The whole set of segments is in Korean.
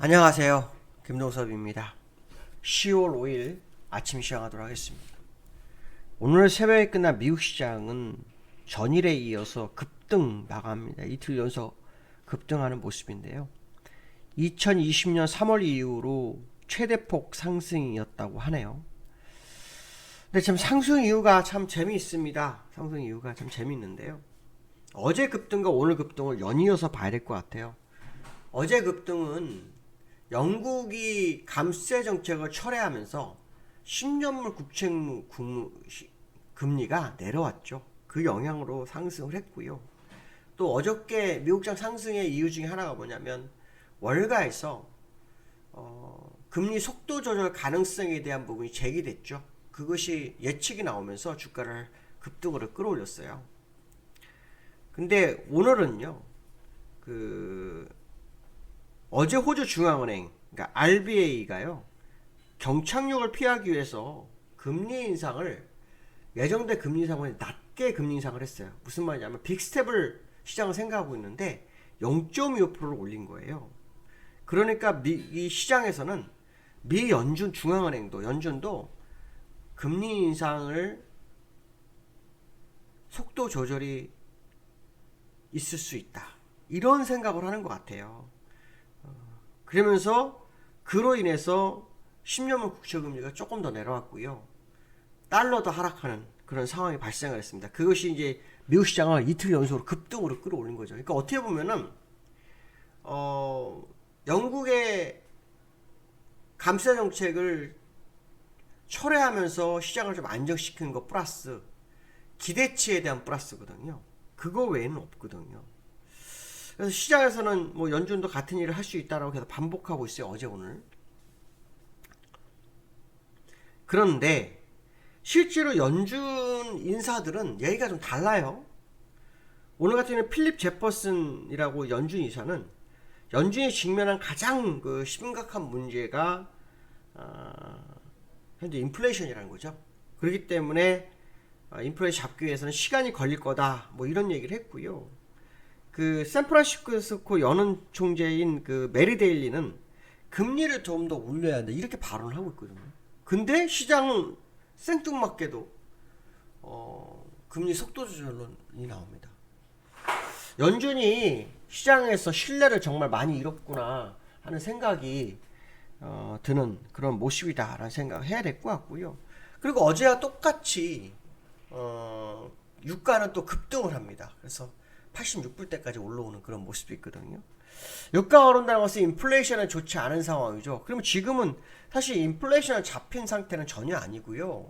안녕하세요. 김동섭입니다. 10월 5일 아침 시작하도록 하겠습니다. 오늘 새벽에 끝난 미국 시장은 전일에 이어서 급등 마감합니다. 이틀 연속 급등하는 모습인데요. 2020년 3월 이후로 최대폭 상승이었다고 하네요. 근데 참 상승 이유가 참 재미있습니다. 상승 이유가 참 재미있는데요. 어제 급등과 오늘 급등을 연이어서 봐야 될 것 같아요. 어제 급등은 영국이 감세 정책을 철회하면서 10년물 국채 금리가 내려왔죠. 그 영향으로 상승을 했고요. 또 어저께 미국장 상승의 이유 중에 하나가 뭐냐면 월가에서 금리 속도 조절 가능성에 대한 부분이 제기됐죠. 그것이 예측이 나오면서 주가를 급등으로 끌어올렸어요. 근데 오늘은요, 어제 호주 중앙은행, 그러니까 RBA가요, 경착륙을 피하기 위해서 금리 인상을, 예정된 금리 인상을 낮게 금리 인상을 했어요. 무슨 말이냐면 빅스텝을 시장을 생각하고 있는데 0.25%를 올린 거예요. 그러니까 이 시장에서는 미 연준 중앙은행도 연준도 금리 인상을 속도 조절이 있을 수 있다, 이런 생각을 하는 것 같아요. 그러면서 그로 인해서 10년물 국채금리가 조금 더 내려왔고요. 달러도 하락하는 그런 상황이 발생을 했습니다. 그것이 이제 미국 시장을 이틀 연속으로 급등으로 끌어올린 거죠. 그러니까 어떻게 보면은 영국의 감세 정책을 철회하면서 시장을 좀 안정시키는 것 플러스 기대치에 대한 플러스거든요. 그거 외에는 없거든요. 그래서 시장에서는 뭐 연준도 같은 일을 할 수 있다라고 계속 반복하고 있어요. 어제 오늘. 그런데 실제로 연준 인사들은 얘기가 좀 달라요. 오늘 같은 경우는 필립 제퍼슨이라고 연준 이사는 연준이 직면한 가장 심각한 문제가 현재 인플레이션이라는 거죠. 그렇기 때문에 인플레이션 잡기 위해서는 시간이 걸릴 거다, 뭐 이런 얘기를 했고요. 샌프란시스코 연은 총재인 메리 데일리는 금리를 좀 더 올려야 한다, 이렇게 발언을 하고 있거든요. 근데 시장은 생뚱맞게도 금리 속도 조절론이 나옵니다. 연준이 시장에서 신뢰를 정말 많이 잃었구나 하는 생각이 드는 그런 모습이다라는 생각을 해야 될 것 같고요. 그리고 어제와 똑같이 유가는 또 급등을 합니다. 그래서 86불대까지 올라오는 그런 모습이 있거든요. 유가가 오른다는 것은 인플레이션은 좋지 않은 상황이죠. 그러면 지금은 사실 인플레이션을 잡힌 상태는 전혀 아니고요.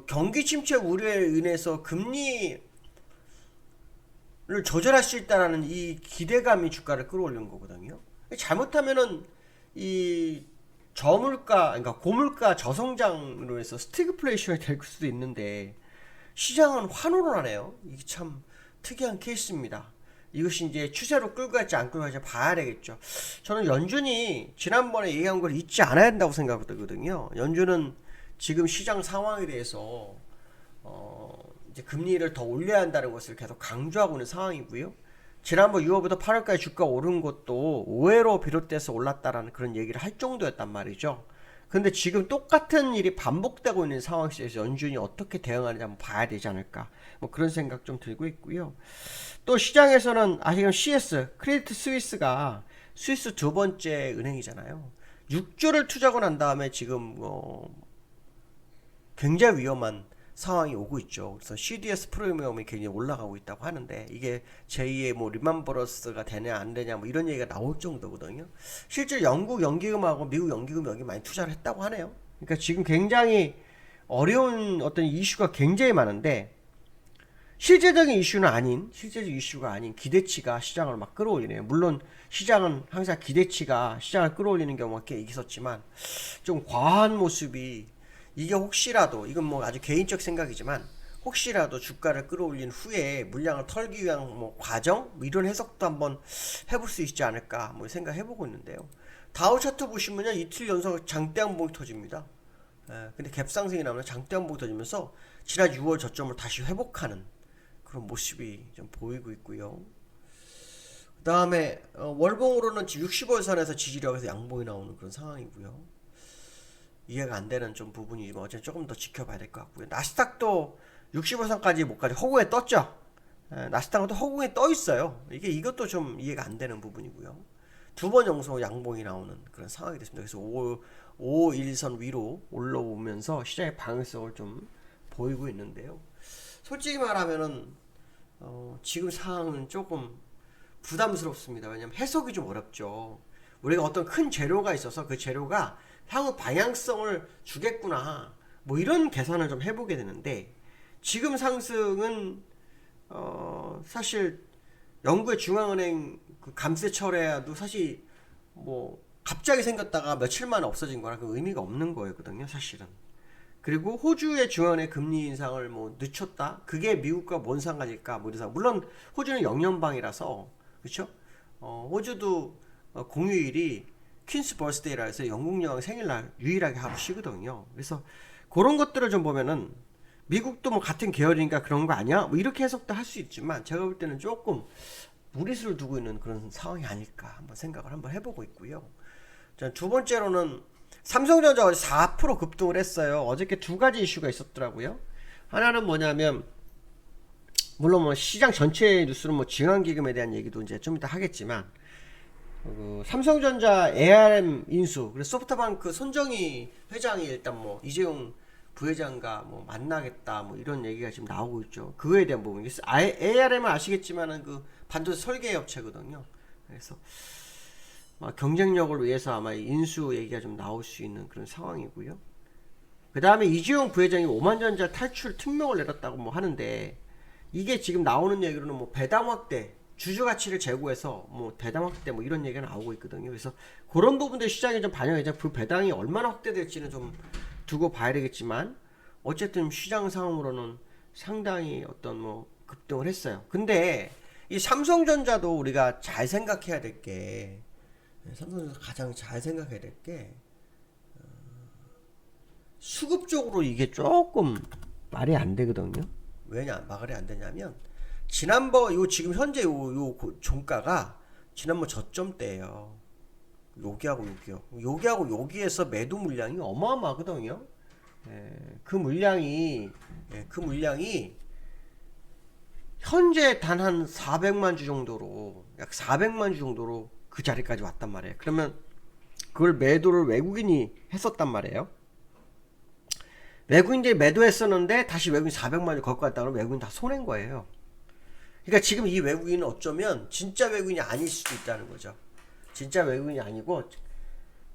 경기 침체 우려에 인해서 금리를 조절할 수 있다는 이 기대감이 주가를 끌어올린 거거든요. 잘못하면은 이 저물가, 그러니까 고물가 저성장으로 해서 스태그플레이션이 될 수도 있는데 시장은 환호를 하네요. 이게 참 특이한 케이스입니다. 이것이 이제 추세로 끌고 갈지 안 끌고 갈지 봐야 되겠죠. 저는 연준이 지난번에 얘기한 걸 잊지 않아야 된다고 생각하거든요. 연준은 지금 시장 상황에 대해서 이제 금리를 더 올려야 한다는 것을 계속 강조하고 있는 상황이고요. 지난번 6월부터 8월까지 주가 오른 것도 5회로 비롯돼서 올랐다라는 그런 얘기를 할 정도였단 말이죠. 근데 지금 똑같은 일이 반복되고 있는 상황에서 연준이 어떻게 대응하는지 한번 봐야 되지 않을까, 뭐 그런 생각 좀 들고 있고요. 또 시장에서는 아시는 CS, 크레디트 스위스가 스위스 두 번째 은행이잖아요. 6조를 투자하고 난 다음에 지금 굉장히 위험한 상황이 오고 있죠. 그래서 CDS 프리미엄이 굉장히 올라가고 있다고 하는데 이게 제2의 뭐 리만 브러스가 되냐 안 되냐 뭐 이런 얘기가 나올 정도거든요. 실제 영국 연기금하고 미국 연기금 여기 많이 투자를 했다고 하네요. 그러니까 지금 굉장히 어려운 어떤 이슈가 굉장히 많은데 실제적인 이슈가 아닌 기대치가 시장을 막 끌어올리네요. 물론 시장은 항상 기대치가 시장을 끌어올리는 경우가 꽤 있었지만 좀 과한 모습이, 이게 혹시라도, 이건 뭐 아주 개인적 생각이지만 혹시라도 주가를 끌어올린 후에 물량을 털기 위한 뭐 과정, 뭐 이런 해석도 한번 해볼 수 있지 않을까 뭐 생각해보고 있는데요. 다우 차트 보시면요, 이틀 연속 장대 한봉이 터집니다. 근데 갭상승이 나오면 장대 한봉이 터지면서 지난 6월 저점을 다시 회복하는 그런 모습이 좀 보이고 있고요. 그다음에 월봉으로는 65일 선에서 지지력에서 양봉이 나오는 그런 상황이고요. 이해가 안 되는 좀 부분이지만 어제 조금 더 지켜봐야 될 것 같고요. 나스닥도 65선까지 못 가지 허공에 떴죠. 나스닥도 허공에 떠 있어요. 이것도 좀 이해가 안 되는 부분이고요. 두 번 연속 양봉이 나오는 그런 상황이 됐습니다. 그래서 5일선 위로 올라오면서 시장의 방향성을 좀 보이고 있는데요. 솔직히 말하면은 지금 상황은 조금 부담스럽습니다. 왜냐면 해석이 좀 어렵죠. 우리가 어떤 큰 재료가 있어서 그 재료가 향후 방향성을 주겠구나, 뭐 이런 계산을 좀 해보게 되는데, 지금 상승은 사실 영국의 중앙은행 그 감세 철회도 사실 뭐 갑자기 생겼다가 며칠 만에 없어진 거라 그 의미가 없는 거거든요, 사실은. 그리고 호주의 중앙은행 금리 인상을 뭐 늦췄다, 그게 미국과 뭔 상관일까, 뭐 이래서. 물론 호주는 영연방이라서 그렇죠. 호주도 공휴일이 퀸스 버스데이라 해서 영국 여왕 생일날 유일하게 하루 쉬거든요. 그래서 그런 것들을 좀 보면은 미국도 뭐 같은 계열이니까 그런 거 아니야? 뭐 이렇게 해석도 할 수 있지만, 제가 볼 때는 조금 무리수를 두고 있는 그런 상황이 아닐까 한번 생각을 한번 해보고 있고요. 자, 두 번째로는 삼성전자 어제 4% 급등을 했어요. 어저께 두 가지 이슈가 있었더라고요. 하나는 뭐냐면, 물론 뭐 시장 전체 뉴스는 뭐 증환기금에 대한 얘기도 이제 좀 이따 하겠지만, 삼성전자 ARM 인수, 그래서 소프트뱅크 손정희 회장이 일단 뭐 이재용 부회장과 뭐 만나겠다, 뭐 이런 얘기가 지금 나오고 있죠. 그거에 대한 부분. ARM은 아시겠지만은 그 반도체 설계 업체거든요. 그래서 경쟁력을 위해서 아마 인수 얘기가 좀 나올 수 있는 그런 상황이고요. 그 다음에 이재용 부회장이 오만전자 탈출 특명을 내렸다고 뭐 하는데, 이게 지금 나오는 얘기로는 뭐 배당 확대, 주주 가치를 제고해서 뭐 배당 확대 뭐 이런 얘기가 나오고 있거든요. 그래서 그런 부분들 시장에 좀 반영해서 그 배당이 얼마나 확대될지는 좀 두고 봐야 되겠지만, 어쨌든 시장 상황으로는 상당히 어떤 뭐 급등을 했어요. 근데 이 삼성전자도 우리가 잘 생각해야 될 게, 삼성전자 가장 잘 생각해야 될 게, 수급적으로 이게 조금 말이 안 되거든요. 왜냐 말이 안 되냐면, 지난번 요 지금 현재 요 종가가 지난번 저점대예요. 여기하고 여기에서 매도 물량이 어마어마하거든요. 그 물량이 현재 단 한 400만 주 정도로, 약 400만 주 정도로 그 자리까지 왔단 말이에요. 그러면 그걸 매도를 외국인이 했었단 말이에요. 외국인들이 매도했었는데 다시 외국인 400만 주 걷고 갔다 그러면 외국인 다 손해인 거예요. 그러니까 지금 이 외국인은 어쩌면 진짜 외국인이 아닐 수도 있다는 거죠. 진짜 외국인이 아니고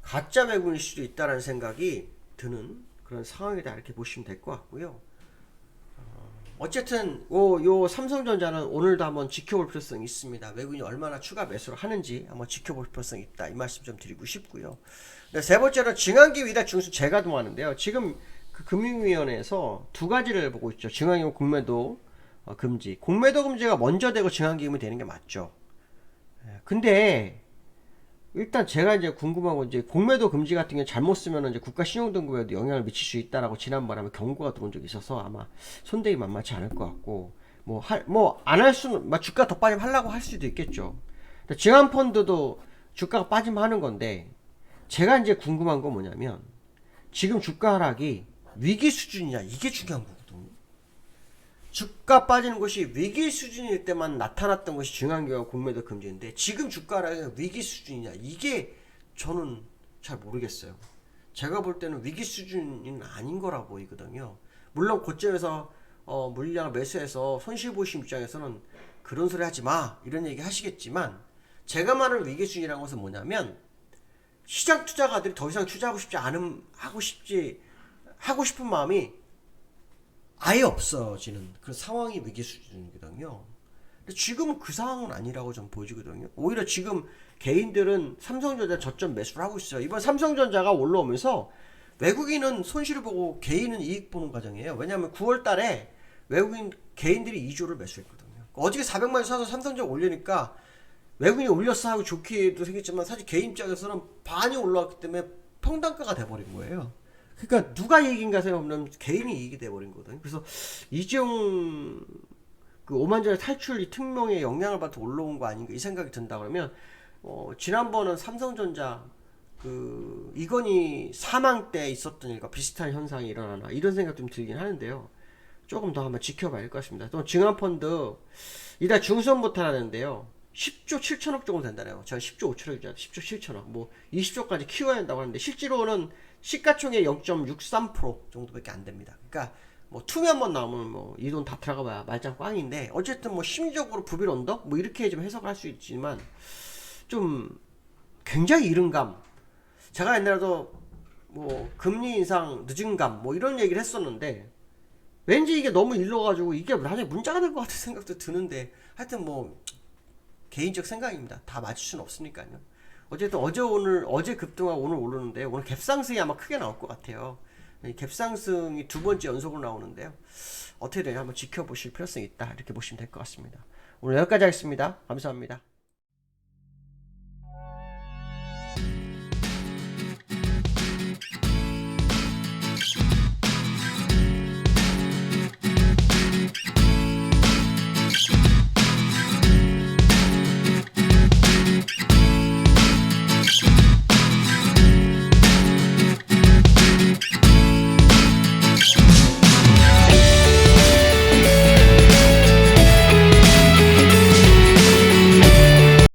가짜 외국인일 수도 있다는 생각이 드는 그런 상황이다, 이렇게 보시면 될 것 같고요. 어쨌든 요 삼성전자는 오늘도 한번 지켜볼 필요성이 있습니다. 외국인이 얼마나 추가 매수를 하는지 한번 지켜볼 필요성이 있다, 이 말씀 좀 드리고 싶고요. 세 번째로 증환기 위탁 중수 재가동하는데요. 지금 그 금융위원회에서 두 가지를 보고 있죠. 증환기금 공매도 금지. 공매도 금지가 먼저 되고 증환기금이 되는 게 맞죠. 근데 일단 제가 이제 궁금한 건, 이제 공매도 금지 같은 게 잘못 쓰면 이제 국가 신용등급에도 영향을 미칠 수 있다라고 지난번에 경고가 들어온 적이 있어서 아마 손대기 만만치 않을 것 같고, 뭐 안 할 수는, 주가 더 빠지면 하려고 할 수도 있겠죠. 증환펀드도 주가가 빠지면 하는 건데, 제가 이제 궁금한 건 뭐냐면, 지금 주가 하락이 위기 수준이냐, 이게 중요한 거거든요. 주가 빠지는 것이 위기 수준일 때만 나타났던 것이 증환기와 공매도 금지인데, 지금 주가 하락이 위기 수준이냐, 이게 저는 잘 모르겠어요. 제가 볼 때는 위기 수준은 아닌 거라 보이거든요. 물론 고점에서 물량을 매수해서 손실 보신 입장에서는 그런 소리 하지 마, 이런 얘기 하시겠지만, 제가 말하는 위기 수준이라는 것은 뭐냐면, 시장 투자가들이 더 이상 투자하고 하고 싶은 마음이 아예 없어지는 그런 상황이 위기 수준이거든요. 근데 지금은 그 상황은 아니라고 좀 보여지거든요. 오히려 지금 개인들은 삼성전자 저점 매수를 하고 있어요. 이번 삼성전자가 올라오면서 외국인은 손실을 보고 개인은 이익 보는 과정이에요. 왜냐하면 9월 달에 외국인 개인들이 2조를 매수했거든요. 어저께 400만 사서 삼성전자 올리니까 외국인이 올렸어 하고 좋기도 생겼지만, 사실 개인 입장에서는 반이 올라왔기 때문에 평단가가 돼버린 거예요. 그러니까 누가 이익인가 생각하면 개인이 이익이 돼버린 거거든요. 그래서 이재용 그 오만전의 탈출 이 특명에 영향을 받아 올라온 거 아닌가 이 생각이 든다 그러면 지난번은 삼성전자 그 이건희 사망 때 있었던 일과 비슷한 현상이 일어나나 이런 생각 좀 들긴 하는데요. 조금 더 한번 지켜봐야 할 것 같습니다. 또 증환펀드 이달 중순부터 하는데요. 10조 7천억 정도 된다네요. 제가 10조 5천억이잖아요. 10조 7천억. 뭐 20조까지 키워야 한다고 하는데 실제로는 시가총액 0.63% 정도밖에 안 됩니다. 그러니까 뭐 투매 한번 나오면 뭐 이 돈 다 들어가 봐야 말짱 꽝인데 어쨌든 뭐 심리적으로 부빌 언덕 뭐 이렇게 좀 해석할 수 있지만 좀 굉장히 이른 감. 제가 옛날에도 뭐 금리 인상 늦은 감 뭐 이런 얘기를 했었는데 왠지 이게 너무 일러가지고 이게 나중에 문자가 될 것 같은 생각도 드는데 하여튼 뭐 개인적 생각입니다. 다 맞을 수는 없으니까요. 어쨌든 어제 급등하고 오늘 오르는데 오늘 갭상승이 아마 크게 나올 것 같아요. 이 갭상승이 두 번째 연속으로 나오는데요. 어떻게 되냐 한번 지켜보실 필요성이 있다 이렇게 보시면 될 것 같습니다. 오늘 여기까지 하겠습니다. 감사합니다.